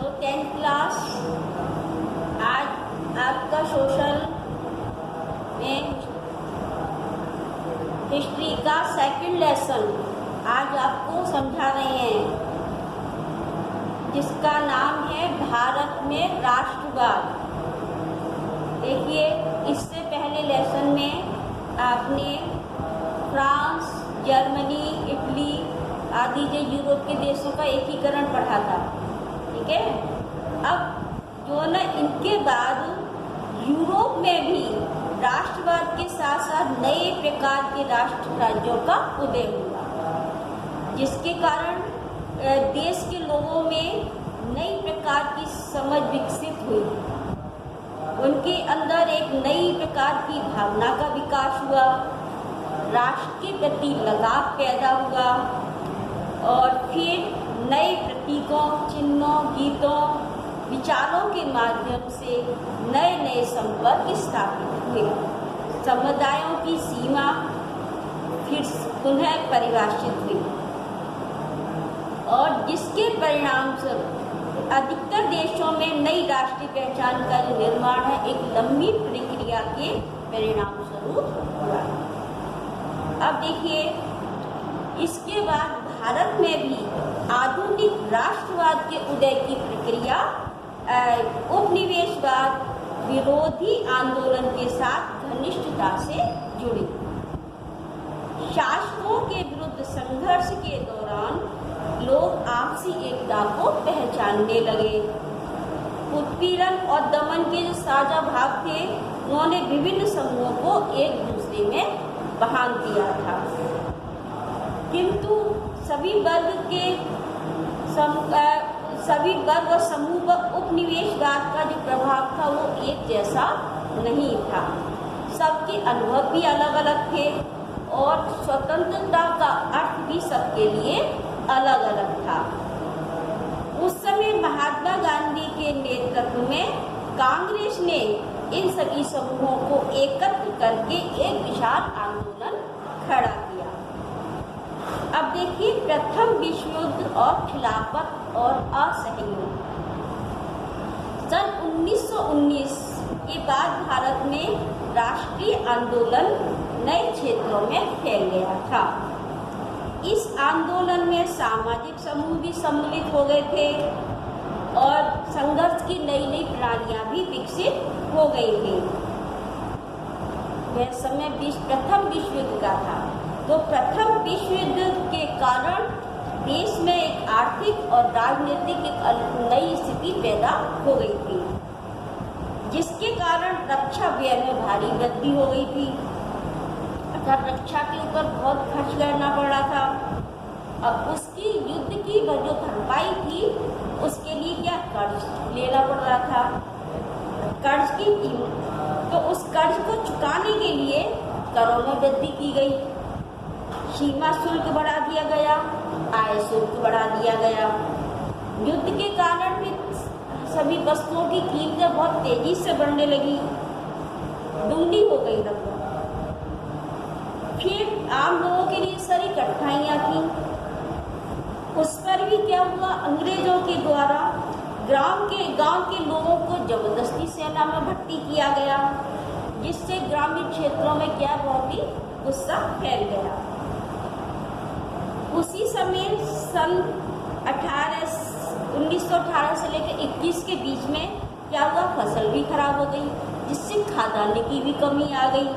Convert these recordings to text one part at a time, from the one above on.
तो 10th class, आज आपका सोशल में हिस्ट्री का सेकंड लेसन आज आपको समझा रहे हैं, जिसका नाम है भारत में राष्ट्रवाद। देखिए, इससे पहले लेसन में आपने फ्रांस, जर्मनी, इटली आदि जो यूरोप के देशों का एकीकरण पढ़ा था। ठीक है, अब जो ना इनके बाद यूरोप में भी राष्ट्रवाद के साथ साथ नए प्रकार के राष्ट्र राज्यों का उदय हुआ, जिसके कारण देश के लोगों में नई प्रकार की समझ विकसित हुई। उनके अंदर एक नई प्रकार की भावना का विकास हुआ, राष्ट्र के प्रति लगाव पैदा हुआ और फिर नए प्रतीकों, चिन्हों, गीतों, विचारों के माध्यम से नए नए संपर्क स्थापित हुए। समुदायों की सीमा फिर पुनः परिभाषित हुई और जिसके परिणाम स्वरूप अधिकतर देशों में नई राष्ट्रीय पहचान का जो निर्माण है एक लंबी प्रक्रिया के परिणाम स्वरूप हुआ। अब देखिए, इसके बाद भारत में भी आधुनिक राष्ट्रवाद के उदय की प्रक्रिया उपनिवेशवाद विरोधी आंदोलन के साथ घनिष्ठता से जुड़ी। शासकों के विरुद्ध संघर्ष के दौरान लोग आपसी एकता को पहचानने लगे। उत्पीड़न और दमन के जो साझा भाव थे, उन्होंने विभिन्न समूहों को एक दूसरे में बांध दिया था, किंतु सभी वर्ग और समूह पर उपनिवेशवाद का जो प्रभाव था वो एक जैसा नहीं था। सबके अनुभव भी अलग अलग थे और स्वतंत्रता का अर्थ भी सबके लिए अलग अलग था। उस समय महात्मा गांधी के नेतृत्व में कांग्रेस ने इन सभी समूहों को एकत्र करके एक विशाल आंदोलन खड़ा किया। अब देखिए, प्रथम विश्व युद्ध और खिलाफत और असहयोग। सन 1919 के बाद भारत में राष्ट्रीय आंदोलन नए क्षेत्रों में फैल गया था। इस आंदोलन में सामाजिक समूह भी सम्मिलित हो गए थे और संघर्ष की नई नई प्रणालियां भी विकसित हो गई थी। वह समय प्रथम विश्व युद्ध का था, तो प्रथम विश्व युद्ध के कारण देश में एक आर्थिक और राजनीतिक एक नई स्थिति पैदा हो गई थी, जिसके कारण रक्षा व्यय में भारी वृद्धि हो गई थी। अर्थात रक्षा के ऊपर बहुत खर्च करना पड़ रहा था। अब उसकी युद्ध की जो भरपाई थी, उसके लिए क्या कर्ज लेना पड़ रहा था, कर्ज की कीमत। तो उस कर्ज को चुकाने के लिए करों में वृद्धि की गई, सीमा शुल्क बढ़ा दिया गया, आय शुल्क बढ़ा दिया गया। युद्ध के कारण भी सभी वस्तुओं की कीमतें बहुत तेजी से बढ़ने लगी, दुगनी हो गई लगभग। फिर आम लोगों के लिए सारी कठिनाइयाँ थी। उस पर भी क्या हुआ, अंग्रेजों के द्वारा गांव के लोगों को जबरदस्ती सेना में भर्ती किया गया, जिससे ग्रामीण क्षेत्रों में क्या बहुत ही गुस्सा फैल गया। उसी समय सन 1918 से लेकर 21 के बीच में क्या हुआ, फसल भी खराब हो गई, जिससे खाद्यान्न की भी कमी आ गई।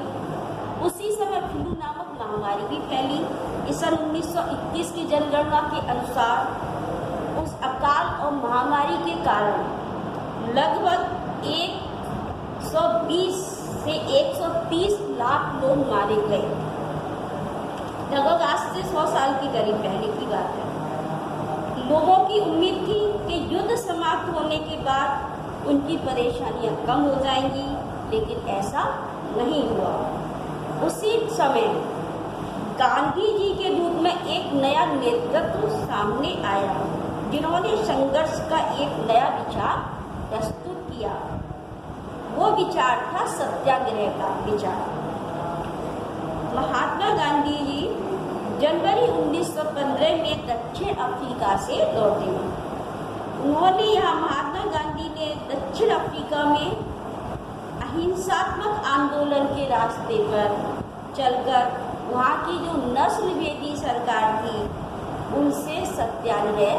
उसी समय फ्लू नामक महामारी भी फैली। सन 1921 की जनगणना के अनुसार उस अकाल और महामारी के कारण लगभग 120 से 130 लाख लोग मारे गए। लगभग आज से 100 साल की करीब पहले की बात है। लोगों की उम्मीद थी कि युद्ध समाप्त होने के बाद उनकी परेशानियां कम हो जाएंगी, लेकिन ऐसा नहीं हुआ। उसी समय गांधी जी के रूप में एक नया नेतृत्व सामने आया, जिन्होंने संघर्ष का एक नया विचार प्रस्तुत किया। वो विचार था सत्याग्रह का विचार। महात्मा गांधी जी जनवरी 1915 में दक्षिण अफ्रीका से लौटे। उन्होंने यहाँ महात्मा गांधी ने दक्षिण अफ्रीका में अहिंसात्मक आंदोलन के रास्ते पर चलकर वहाँ की जो नस्लवेदी सरकार थी उनसे सत्याग्रह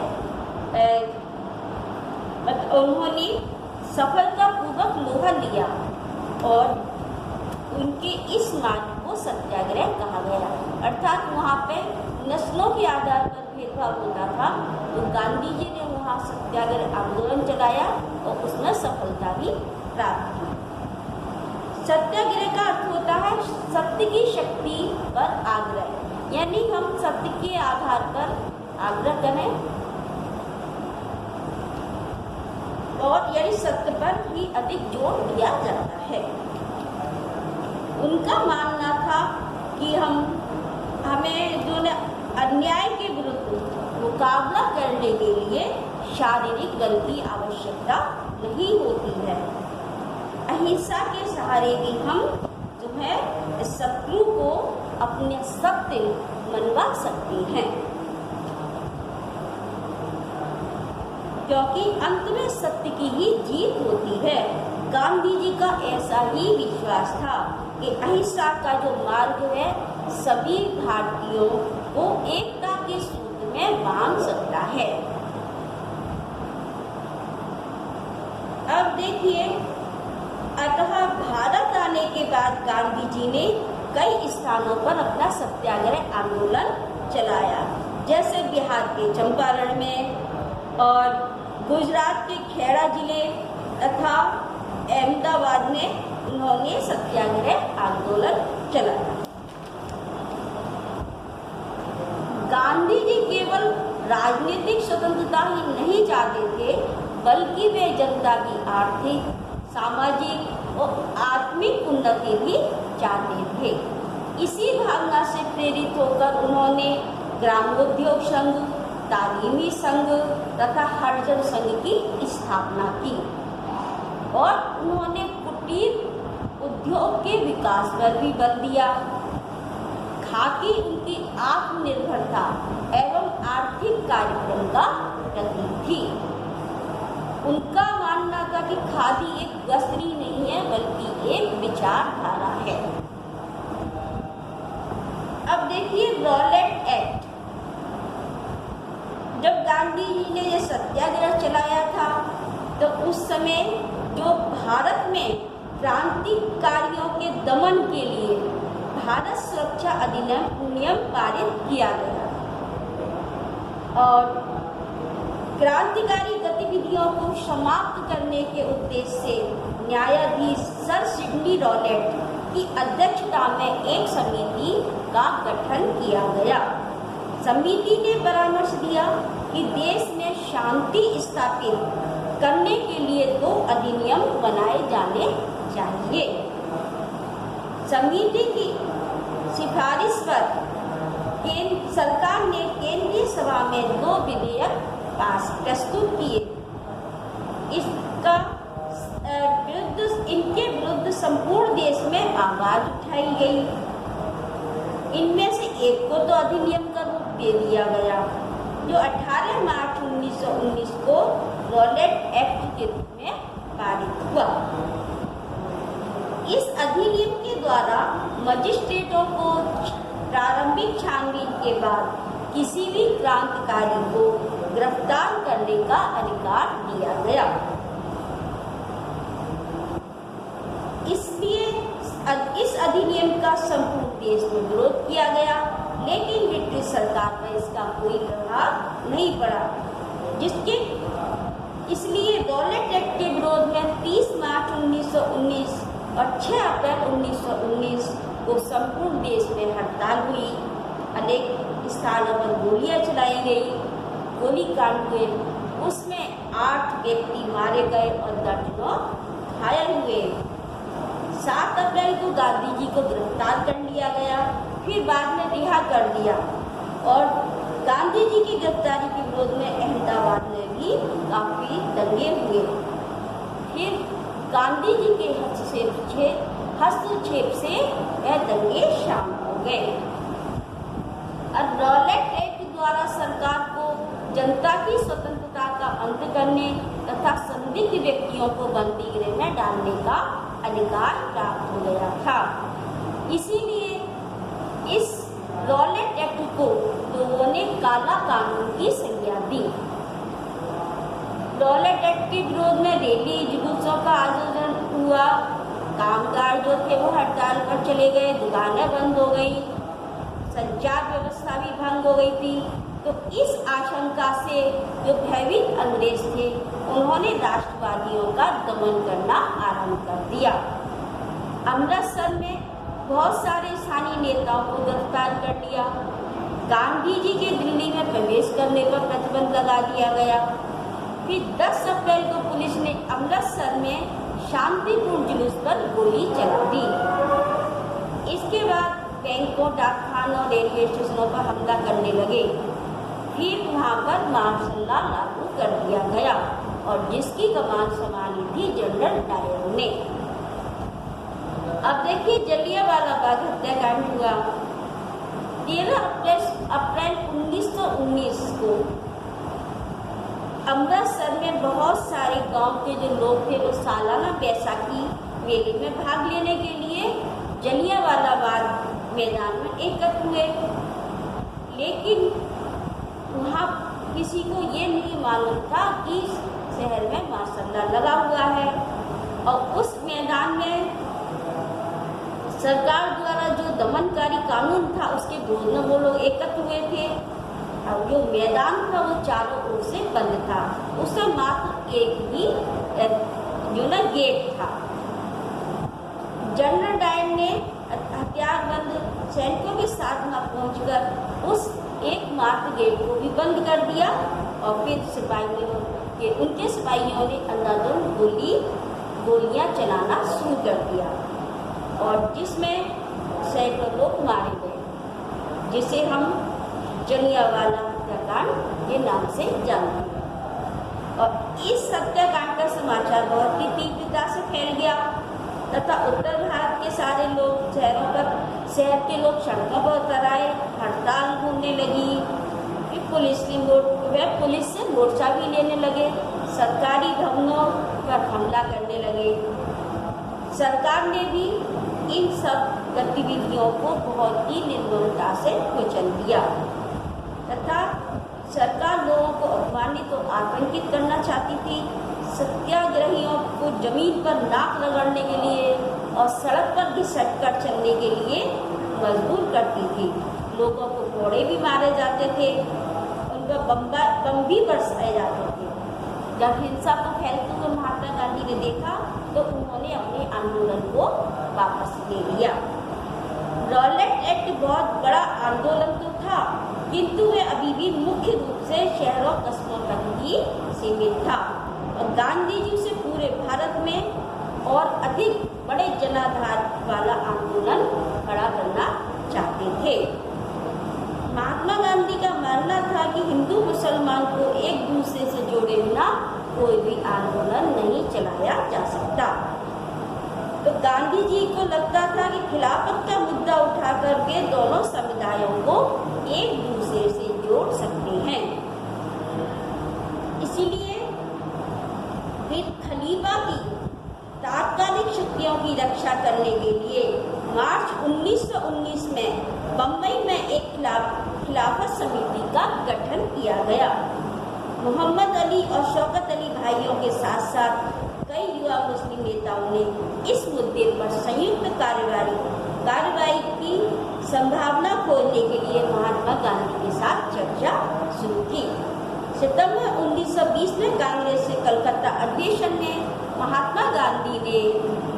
उन्होंने सफलतापूर्वक लोहा लिया और उनके इस मार्ग को सत्याग्रह कहा गया। अर्थात वहाँ पे नस्लों के आधार पर भेदभाव होता था, तो गांधी जी ने वहाँ सत्याग्रह आंदोलन चलाया और उसमें सफलता भी प्राप्त की। सत्याग्रह का अर्थ होता है सत्य की शक्ति पर आग्रह, यानी हम सत्य के आधार पर आग्रह करें और यानी सत्य पर ही अधिक जोर दिया जाता है। उनका मानना था कि हमें जो अन्याय के विरुद्ध मुकाबला करने के लिए शारीरिक बल की आवश्यकता नहीं होती है। अहिंसा के सहारे भी हम जो है शत्रु को अपने सत्य मनवा सकते हैं, क्योंकि अंत में सत्य की ही जीत होती है। गांधी जी का ऐसा ही विश्वास था कि अहिंसा का जो मार्ग है सभी भारतीयों को एकता के सूत्र में बांध सकता है। अब देखिए, अतः भारत आने के बाद गांधी जी ने कई स्थानों पर अपना सत्याग्रह आंदोलन चलाया, जैसे बिहार के चंपारण में और गुजरात के खेड़ा जिले तथा अहमदाबाद में उन्होंने सत्याग्रह आंदोलन चलाया। गांधी जी केवल राजनीतिक स्वतंत्रता ही नहीं चाहते थे, बल्कि वे जनता की आर्थिक, सामाजिक और आत्मिक उन्नति भी चाहते थे। इसी भावना से प्रेरित होकर उन्होंने ग्रामोद्योग संघ, तालीमी संघ तथा हरिजन संघ की स्थापना की और उन्होंने कुटीर उद्योग के विकास पर भी बल दिया। खादी उनकी आत्मनिर्भरता एवं आर्थिक कार्यक्रम का प्रतीक थी। उनका मानना था कि खादी एक वस्त्र ही नहीं है बल्कि एक विचारधारा है। अब देखिए रॉलेट एक्ट। जब गांधी जी ने यह सत्याग्रह चलाया था तो उस समय जो भारत में क्रांतिकारियों के दमन के लिए भारत सुरक्षा अधिनियम पारित किया गया और क्रांतिकारी गतिविधियों को समाप्त करने के उद्देश्य से न्यायाधीश सर सिडनी रॉलेट की अध्यक्षता में एक समिति का गठन किया गया। समिति ने परामर्श दिया कि देश में शांति स्थापित करने के लिए 2 अधिनियम बनाए जाने चाहिए। समिति की सिफारिश पर सरकार ने केंद्रीय सभा में 2 विधेयक प्रस्तुत किए। इनके विरुद्ध संपूर्ण देश में आवाज उठाई गई। इनमें से एक को तो अधिनियम का रूप दे दिया गया, जो 18 मार्च 1919 को रॉलेट एक्ट के रूप में पारित हुआ। इस अधिनियम के द्वारा मजिस्ट्रेटों को प्रारंभिक छानबीन के बाद किसी भी क्रांतिकारी को गिरफ्तार करने का अधिकार दिया गया। इसलिए इस अधिनियम का संपूर्ण देश में विरोध किया गया, लेकिन ब्रिटिश सरकार पर इसका कोई प्रभाव नहीं पड़ा, इसलिए रॉलेट एक्ट के विरोध में 30 मार्च 1919 और 6 अप्रैल 1919 को संपूर्ण देश में हड़ताल हुई। अनेक स्थानों पर गोलियां चलाई गई, गोलीकांड हुए, उसमें 8 व्यक्ति मारे गए और दर्जनों घायल हुए। 7 अप्रैल को गांधी जी को गिरफ्तार कर लिया गया, फिर बाद में रिहा कर दिया और गांधी जी की गिरफ्तारी के विरोध में अहमदाबाद में भी काफी दंगे हुए। फिर गांधी जी के हस्तक्षेप से वह दंगे शांत हो गए और रॉलेट एक्ट द्वारा सरकार को जनता की स्वतंत्रता प्रथा का अंत करने तथा संदिग्ध व्यक्तियों को बंदी गृह में डालने का अधिकार प्राप्त हो गया था। इसीलिए इस रॉलेट एक्ट को लोगों ने काला कानून की संज्ञा दी। रॉलेट एक्ट के विरोध में रैली जुलूसों का आयोजन हुआ। कामगार जो थे वो हड़ताल पर चले गए, दुकानें बंद हो गई, संचार व्यवस्था भी भंग हो गई थी। तो इस आशंका से जो भयभीत अंग्रेज थे उन्होंने राष्ट्रवादियों का दमन करना आरंभ कर दिया। अमृतसर में बहुत सारे स्थानीय नेताओं को गिरफ्तार कर लिया। गांधी जी के दिल्ली में प्रवेश करने पर प्रतिबंध लगा दिया गया। फिर 10 अप्रैल को पुलिस ने अमृतसर में शांतिपूर्ण जुलूस पर गोली चला दी। इसके बाद बैंकों, डाकखानों, रेलवे स्टेशनों पर हमला करने लगे। फिर वहाँ पर मार्शल लॉ लागू कर दिया गया और जिसकी कमान संभाली थी जनरल डायर ने। अब देखिए जलियांवाला बाग हत्याकांड हुआ 13 अप्रैल 1919 को। अमृतसर में बहुत सारे गांव के जो लोग थे वो सालाना बैसाखी मेले में भाग लेने के लिए जलियांवाला बाग मैदान में एकत्र हुए, लेकिन वहाँ किसी को ये नहीं मालूम था कि शहर में मार्शल लॉ लगा हुआ है। और उस मैदान में सरकार द्वारा जो दमनकारी कानून था उसके विरोध में वो लोग एकत्र हुए थे। और जो मैदान था वो चारों ओर से बंद था, उसका मात्र एक ही जो ना गेट था। जनरल डायर ने हथियारबंद सैनिकों के साथ वहाँ पहुंचकर उस एकमात्र गेट को भी बंद कर दिया और फिर उनके सिपाहियों ने अंधाधुंध गोलियां चलाना शुरू कर दिया और जिसमें सैकड़ों लोग मारे गए, जिसे हम जलियांवाला हत्याकांड के नाम से जानते हैं। और इस हत्याकांड का समाचार बहुत ही तीव्रता से फैल गया तथा उत्तर भारत के सारे लोग शहर के लोग सड़कों पर उतर आए, हड़ताल घूमने लगी। फिर पुलिस से मोर्चा भी लेने लगे, सरकारी भवनों पर हमला करने लगे। सरकार ने भी इन सब गतिविधियों को बहुत ही निर्ममता से कुचल दिया तथा सरकार लोगों को अपमानित और आतंकित करना चाहती थी। सत्याग्रहियों को जमीन पर नाक रगड़ने के लिए और सड़क पर घिसट कर चलने के लिए मजबूर करती थी। लोगों को कोड़े भी मारे जाते थे, उन पर बम भी बरसाए जाते थे। जब हिंसा को फैलते हुए महात्मा गांधी ने देखा तो उन्होंने अपने आंदोलन को वापस ले लिया। रॉलेट एक्ट बहुत बड़ा आंदोलन तो था, किंतु वह अभी भी मुख्य रूप से शहरों कस्बों तक ही सीमित था और गांधी जी से पूरे भारत में और अधिक बड़े जनाधार वाला आंदोलन खड़ा करना चाहते थे। महात्मा गांधी का मानना था कि हिंदू मुसलमान को एक दूसरे से जोड़े बिना कोई भी आंदोलन नहीं चलाया जा सकता। तो गांधी जी को लगता था कि खिलाफत का मुद्दा उठा करके दोनों समुदायों को एक दूसरे से जोड़ सकते हैं। इसीलिए फिर खलीफा की तात्कालिक शक्तियों की रक्षा करने के लिए मार्च 1919 में बम्बई में एक खिलाफत समिति का गठन किया गया। मोहम्मद अली और शौकत अली भाइयों के साथ साथ कई युवा मुस्लिम नेताओं ने इस मुद्दे पर संयुक्त कार्रवाई की संभावना खोजने के लिए महात्मा गांधी के साथ चर्चा शुरू की। सितंबर 1920 में कांग्रेस से कलकत्ता अधिवेशन में महात्मा गांधी ने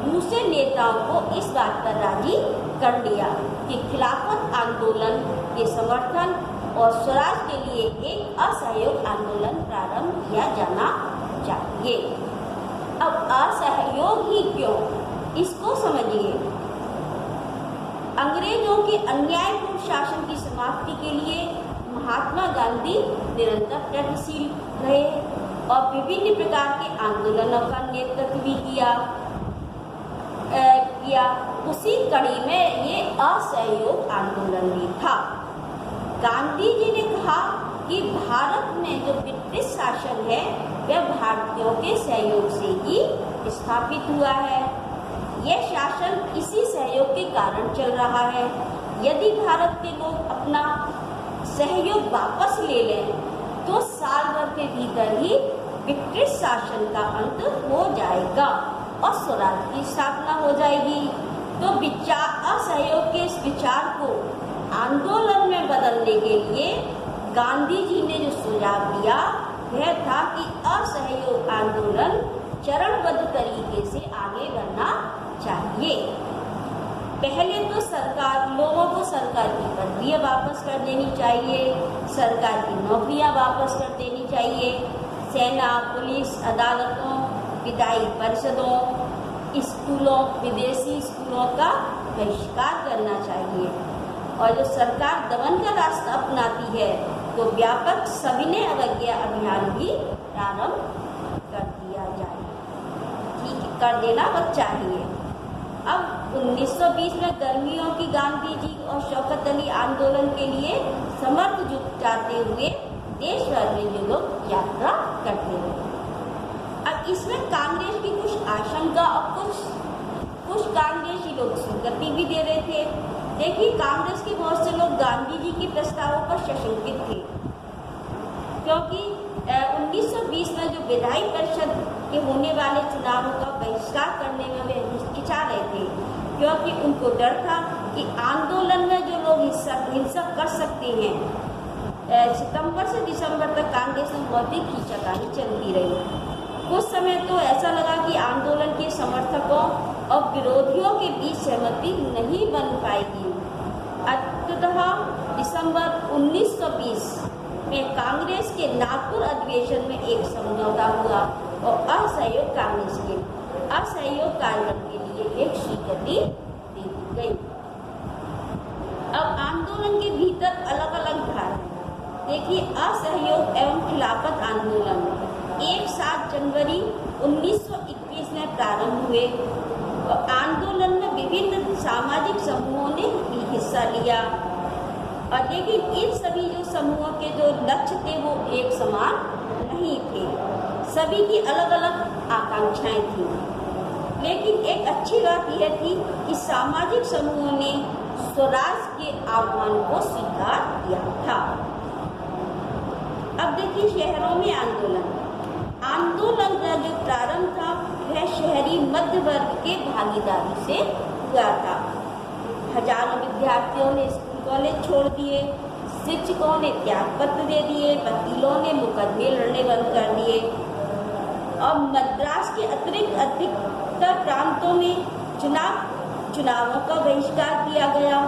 दूसरे नेताओं को इस बात पर राजी कर लिया कि खिलाफत आंदोलन के समर्थन और स्वराज के लिए एक असहयोग आंदोलन प्रारंभ किया जाना चाहिए। अब असहयोग ही क्यों, इसको समझिए। अंग्रेजों के अन्यायपूर्ण शासन की समाप्ति के लिए महात्मा गांधी निरंतर प्रयत्नशील रहे और विभिन्न प्रकार के आंदोलनों का नेतृत्व भी किया। उसी कड़ी में ये असहयोग आंदोलन भी था। गांधी जी ने कहा कि कि भारत में जो ब्रिटिश शासन है वह भारतीयों के सहयोग से ही स्थापित हुआ है। यह शासन इसी सहयोग के कारण चल रहा है। यदि भारत के लोग अपना सहयोग वापस ले लें तो साल भर के भीतर ही ब्रिटिश शासन का अंत हो जाएगा और स्वराज की स्थापना हो जाएगी। तो असहयोग के इस विचार को आंदोलन में बदलने के लिए गांधी जी ने जो सुझाव दिया वह था कि असहयोग आंदोलन चरणबद्ध तरीके से आगे बढ़ना चाहिए। पहले तो लोगों को सरकार की पदवियां वापस कर देनी चाहिए, सरकार की नौकरियां वापस कर देनी चाहिए, सेना, पुलिस, अदालतों, विधायी परिषदों, स्कूलों, विदेशी स्कूलों का बहिष्कार करना चाहिए और जो सरकार दमन का रास्ता अपनाती है तो व्यापक सविनय अवज्ञा अभियान भी प्रारंभ कर दिया जाए, ठीक कर देना चाहिए। अब 1920 में गर्मियों की गांधी जी और शौकत अली आंदोलन के लिए समर्थ जुटाते हुए देश भर में जो लोग यात्रा करते रहे। अब इसमें कांग्रेस की कुछ आशंका और कुछ कांग्रेसी लोग स्वीकृति भी दे रहे थे। देखिए, कांग्रेस के बहुत से लोग गांधी जी के प्रस्तावों पर सशंकित थे, क्योंकि 1920 में जो विधायी परिषद के होने वाले चुनावों का बहिष्कार करने में वे हिचकिचा रहे थे, क्योंकि उनको डर था कि आंदोलन में जो लोग हिंसा कर सकते हैं। सितंबर से दिसंबर तक कांग्रेस में बहुत ही खींचातानी चलती रही। कुछ समय तो ऐसा लगा कि आंदोलन के समर्थकों और विरोधियों के बीच सहमति नहीं बन पाएगी। अंततः दिसंबर 1920 में कांग्रेस के नागपुर अधिवेशन में एक समझौता हुआ और असहयोग कार्यक्रम के लिए एक स्वीकृति दी गई। अब आंदोलन के भीतर अलग अलग धारा। देखिए, असहयोग एवं खिलाफत आंदोलन 7 जनवरी 1921 में प्रारंभ हुए और आंदोलन में विभिन्न सामाजिक समूहों ने हिस्सा लिया। और लेकिन इन सभी जो समूहों के जो लक्ष्य थे वो एक समान नहीं थे, सभी की अलग अलग आकांक्षाएं थी। लेकिन एक अच्छी बात यह थी कि सामाजिक समूहों ने स्वराज के आह्वान को स्वीकार किया था। अब देखिए, शहरों में आंदोलन का जो प्रारंभ था वह शहरी मध्य वर्ग के भागीदारी से हुआ था। हजारों विद्यार्थियों ने स्कूल कॉलेज छोड़ दिए, शिक्षकों ने त्याग पत्र दे दिए, वकीलों ने मुकदमे लड़ने बंद कर दिए और मद्रास के अतिरिक्त अधिकतर प्रांतों में चुनावों का बहिष्कार किया गया।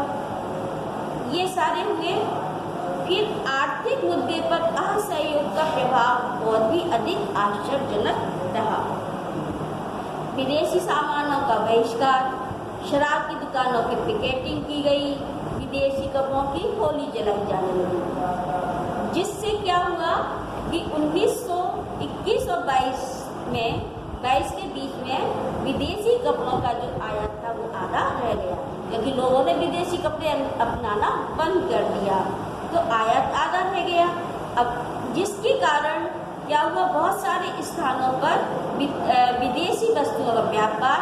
ये सारे हुए। फिर आर्थिक मुद्दे पर असहयोग का प्रभाव और भी अधिक आश्चर्यजनक रहा। विदेशी सामानों का बहिष्कार, शराब की दुकानों की पिकेटिंग की गई, विदेशी कपड़ों की होली जलाई जाने लगी, जिससे क्या हुआ कि 1921 और 22 के बीच में विदेशी कपड़ों का जो आयात था वो आधा रह गया, क्योंकि लोगों ने विदेशी कपड़े अपनाना बंद कर दिया, तो आयात आधा रह गया। अब जिसके कारण क्या हुआ, बहुत सारे स्थानों पर विदेशी वस्तुओं का व्यापार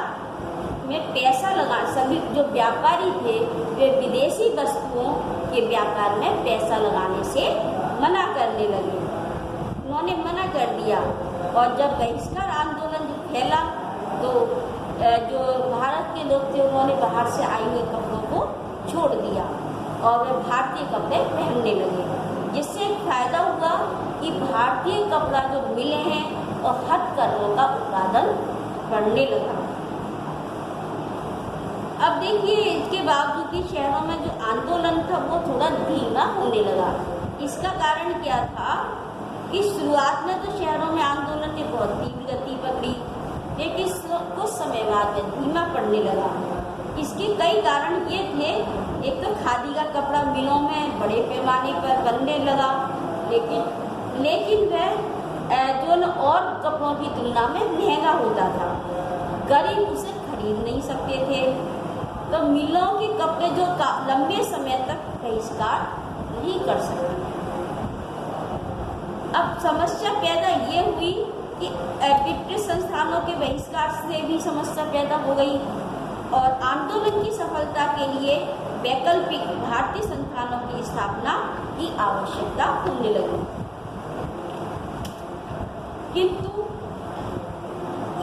में पैसा सभी जो व्यापारी थे वे विदेशी वस्तुओं के व्यापार में पैसा लगाने से मना करने लगे। उन्होंने मना कर दिया और जब बहिष्कार आंदोलन फैला तो जो भारत के लोग थे उन्होंने बाहर से आए हुए कपड़ों को छोड़ दिया और वे भारतीय कपड़े पहनने लगे, जिससे फायदा हुआ कि भारतीय कपड़ा जो मिले हैं और हथकरघों का उत्पादन बढ़ने लगा। अब देखिए, इसके बावजूद भी शहरों में जो आंदोलन था वो थोड़ा धीमा होने लगा। इसका कारण क्या था कि शुरुआत में तो शहरों में आंदोलन ने बहुत तीव्र गति पकड़ी, लेकिन कुछ समय बाद में धीमा पड़ने लगा। इसके कई कारण ये थे। एक तो खादी का कपड़ा मिलों में बड़े पैमाने पर बनने लगा, लेकिन वह जो और कपड़ों की तुलना में महंगा होता था, गरीब उसे खरीद नहीं सकते थे, तो मिलों के कपड़े जो लंबे समय तक बहिष्कार नहीं कर सकते। अब समस्या पैदा ये हुई कि ब्रिटिश संस्थानों के बहिष्कार से भी समस्या पैदा हो गई और आंदोलन की सफलता के लिए वैकल्पिक भारतीय संस्थानों की स्थापना की आवश्यकता होने लगी। किंतु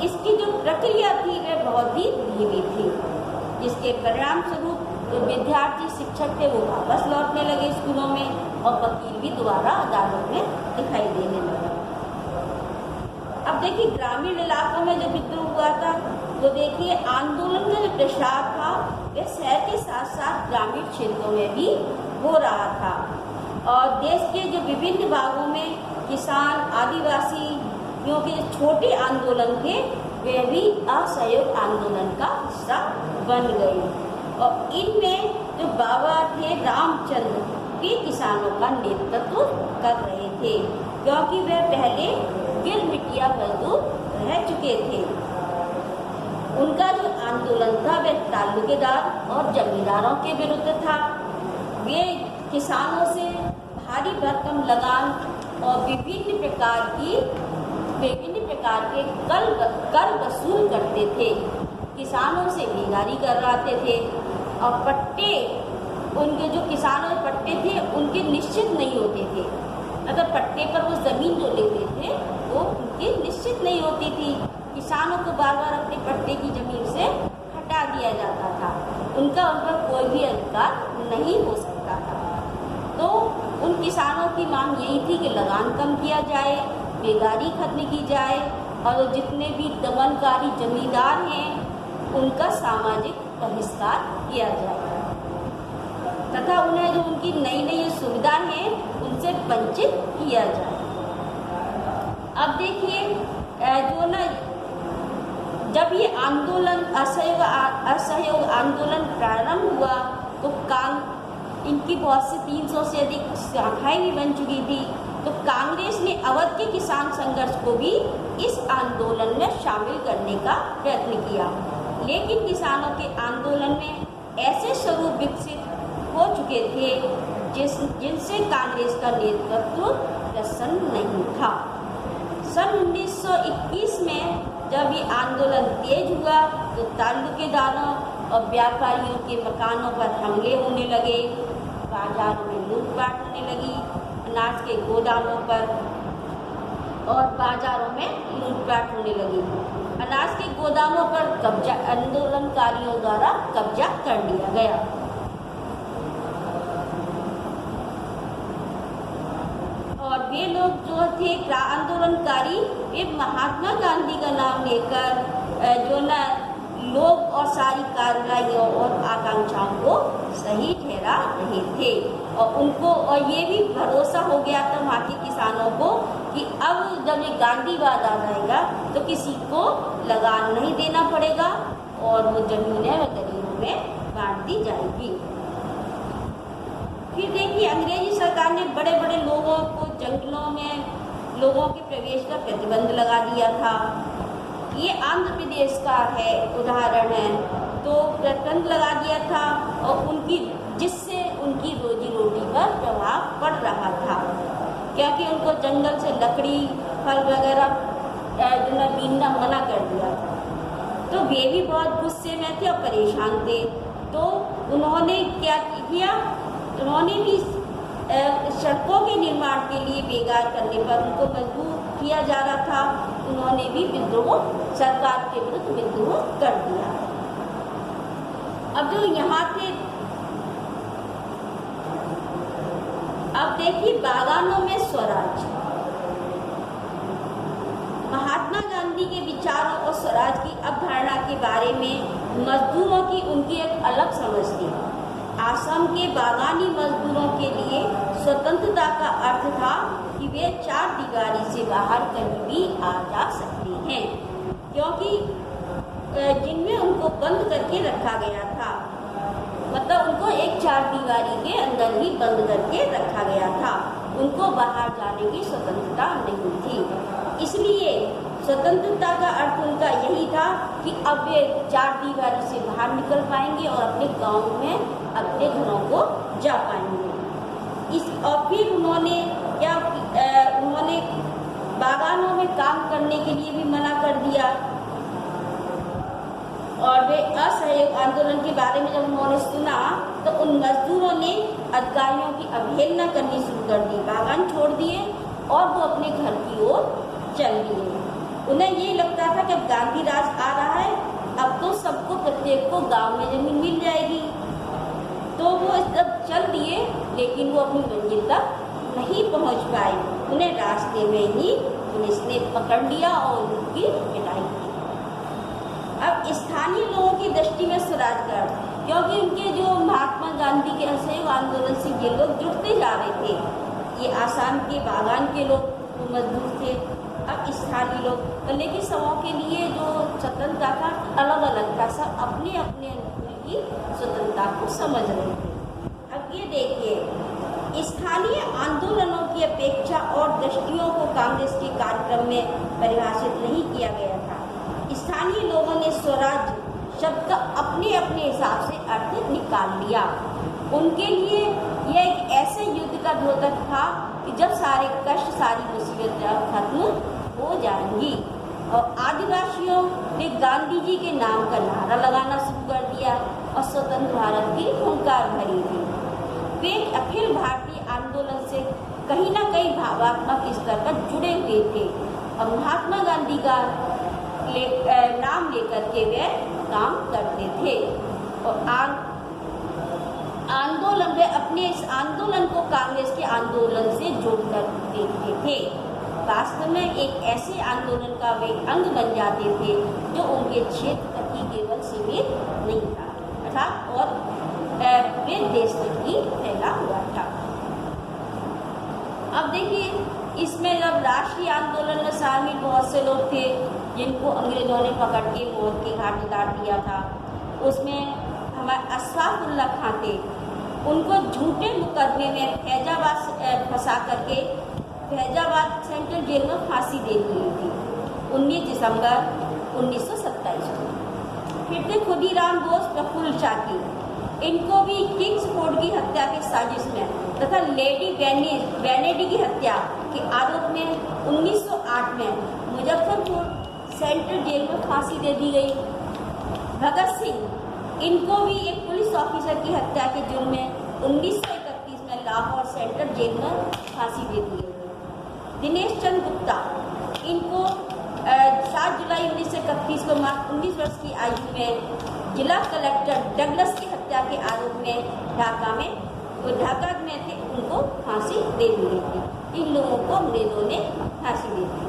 इसकी जो प्रक्रिया थी वह बहुत ही धीमी थी, जिसके परिणाम स्वरूप जो विद्यार्थी शिक्षक थे वो वापस लौटने लगे स्कूलों में और वकील भी दोबारा अदालत में दिखाई देने लगा। अब देखिए ग्रामीण इलाकों में जो विद्रोह हुआ था वो देखिए आंदोलन का जो प्रसार था वह शहर के साथ साथ ग्रामीण क्षेत्रों में भी हो रहा था और देश के जो विभिन्न भागों में किसान आदिवासियों के छोटे आंदोलन थे वे भी असहयोग आंदोलन का हिस्सा बन गए और इनमें जो बाबा थे रामचंद्र के किसानों का नेतृत्व कर रहे थे, क्योंकि वे पहले गिरमिटिया मजदूर रह चुके थे। उनका जो आंदोलन था वह तालुकेदार और जमींदारों के विरुद्ध था। वे किसानों से भारी भरकम लगान और विभिन्न प्रकार के कर वसूल करते थे, किसानों से बेगारी करवाते थे और पट्टे उनके जो किसानों के पट्टे थे उनके निश्चित नहीं होते थे। अगर पट्टे पर वो ज़मीन जो लेते थे वो उनकी निश्चित नहीं होती थी, किसानों को बार बार अपने पट्टे की ज़मीन से हटा दिया जाता था, उनका उन पर कोई भी अधिकार नहीं हो सकता था। तो उन किसानों की मांग यही थी कि लगान कम किया जाए, बेगारी खत्म की जाए और जितने भी दमनकारी जमींदार हैं उनका सामाजिक बहिष्कार किया जाए तथा उन्हें जो उनकी नई नई सुविधा हैं उनसे वंचित किया जाए। अब देखिए जो ना जब ये आंदोलन असहयोग आंदोलन प्रारंभ हुआ तो इनकी बहुत सी 300 से अधिक शाखाएं भी बन चुकी थी। तो कांग्रेस ने अवध के किसान संघर्ष को भी इस आंदोलन में शामिल करने का प्रयत्न किया, लेकिन किसानों के आंदोलन में ऐसे स्वरूप विकसित हो चुके थे जिनसे कांग्रेस का नेतृत्व प्रसन्न नहीं था। सन 1921 में जब ये आंदोलन तेज हुआ तो तालुकेदारों और व्यापारियों के मकानों पर हमले होने लगे, बाजारों में लूटपाट होने लगी, अनाज के गोदामों पर और बाजारों में लूटपाट होने लगी। अनाज के गोदामों पर कब्जा आंदोलनकारियों द्वारा कब्जा कर लिया गया। और वे लोग जो थे आंदोलनकारी वे महात्मा गांधी का नाम लेकर जो ना लोग और सारी कार्रवाइयों और आकांक्षाओं को सही ठहरा रहे थे और उनको और ये भी भरोसा हो गया था वहाँ के किसानों को कि अब जब ये गांधीवाद आ जाएगा तो किसी को लगान नहीं देना पड़ेगा और वो जमीनें व गरीबों में बांट दी जाएगी। फिर देखिए अंग्रेजी सरकार ने बड़े बड़े लोगों को जंगलों में लोगों के प्रवेश का प्रतिबंध लगा दिया था। ये आंध्र प्रदेश का है उदाहरण है, तो प्रतिबंध लगा दिया था और जिससे उनकी रोजी रोटी पर प्रभाव पड़ रहा था, क्योंकि उनको जंगल से लकड़ी फल वगैरह जो न बीनना मना कर दिया था। तो वे भी बहुत गुस्से में थे और परेशान थे। तो उन्होंने क्या किया, उन्होंने भी सड़कों के निर्माण के लिए बेकार करने पर उनको मजबूर किया जा रहा था। उन्होंने भी विद्रोह सरकार के विरुद्ध विद्रोह कर दिया। अब जो यहाँ थे, अब देखिए बागानों में स्वराज। महात्मा गांधी के विचारों और स्वराज की अवधारणा के बारे में मजदूरों की उनकी एक अलग समझ थी। आसाम के बागानी मजदूरों के लिए स्वतंत्रता का अर्थ था कि वे चार दीवारी से बाहर कहीं भी आ जा सकते हैं, क्योंकि जिनमें उनको बंद करके रखा गया था, मतलब उनको एक चार दीवारी के अंदर ही बंद करके रखा गया था, उनको बाहर जाने की स्वतंत्रता नहीं थी। इसलिए स्वतंत्रता का अर्थ उनका यही था कि अब वे चार दीवारी से बाहर निकल पाएंगे और अपने गांव में अपने घरों को जा पाएंगे। और फिर उन्होंने क्या उन्होंने बागानों में काम करने के लिए भी मना कर दिया। और वे असहयोग आंदोलन के बारे में जब उन्होंने सुना तो उन मजदूरों ने अधिकारियों की अवहेलना करनी शुरू कर दी, बागान छोड़ दिए और वो अपने घर की ओर चल दिए। उन्हें ये लगता था कि अब गांधी राज आ रहा है, अब तो सबको प्रत्येक को गांव में जमीन मिल जाएगी। तो वो जब चल दिए लेकिन वो अपनी मंजिल तक नहीं पहुंच पाए। उन्हें रास्ते में ही पुलिस ने पकड़ लिया और उनकी पिटाई की। अब स्थानीय लोगों की दृष्टि में स्वराज का अर्थ, क्योंकि उनके जो महात्मा गांधी के असहयोग आंदोलन से ये लोग जुड़ते जा रहे थे, ये आसाम के बागान के लोग वो मजदूर थे। अब स्थानीय लोग पहले की समूह के लिए जो स्वतंत्रता था अलग अलग था, सब अपने अपने अनुकूल की स्वतंत्रता को समझ रहे थे। अब ये देखिए, स्थानीय आंदोलनों की अपेक्षा और दृष्टियों को कांग्रेस के कार्यक्रम में परिभाषित नहीं किया गया था। स्थानीय लोगों ने स्वराज शब्द का अपने अपने हिसाब से अर्थ निकाल लिया। उनके लिए यह एक ऐसे युद्ध का द्योतक था कि जब सारे कष्ट, सारी मुसीबतें खत्म हो जाएंगी। और आदिवासियों ने गांधी जी के नाम का नारा लगाना शुरू कर दिया और स्वतंत्र भारत की हुंकार भरी थी। वे अखिल भारतीय आंदोलन से कहीं ना कहीं भावात्मक स्तर पर जुड़े हुए थे और महात्मा गांधी का नाम लेकर के वे काम करते थे। और आंदोलन, वे अपने इस आंदोलन को कांग्रेस के आंदोलन से जोड़कर देखते थे। वास्तव में एक ऐसे आंदोलन का वे अंग बन जाते थे जो उनके क्षेत्र तक ही केवल सीमित नहीं था, अर्थात और पूरे देश तक ही फैला हुआ था। अब देखिए, इसमें जब राष्ट्रीय आंदोलन में शामिल बहुत से लोग थे जिनको अंग्रेजों ने पकड़ के मौत के घाट उतार दिया था। उसमें हमारे अशफाकुल्लाह खां थे, उनको झूठे मुकदमे में फैजाबाद फंसा करके फैजाबाद सेंट्रल जेल में फांसी दे दी गई थी 19 दिसंबर 1927 को। फिर थे खुदीराम बोस, प्रफुल्ल चाकी, इनको भी किंग्सफोर्ड की हत्या की साजिश में तथा लेडी बेनेडी की हत्या के आरोप में 1908 में मुजफ्फरपुर सेंट्रल जेल में फांसी दे दी गई। भगत सिंह, इनको भी एक पुलिस ऑफिसर की हत्या के जुर्म में 1931 में लाहौर सेंट्रल जेल में फांसी दे दी गई। दिनेश चंद्र गुप्ता, इनको 7 जुलाई 1931 को मात्र 19 वर्ष की आयु में जिला कलेक्टर डगलस की हत्या के आरोप में ढाका में थे, उनको फांसी दे दी गई थी। इन लोगों को अंग्रेजों ने फांसी दी थी।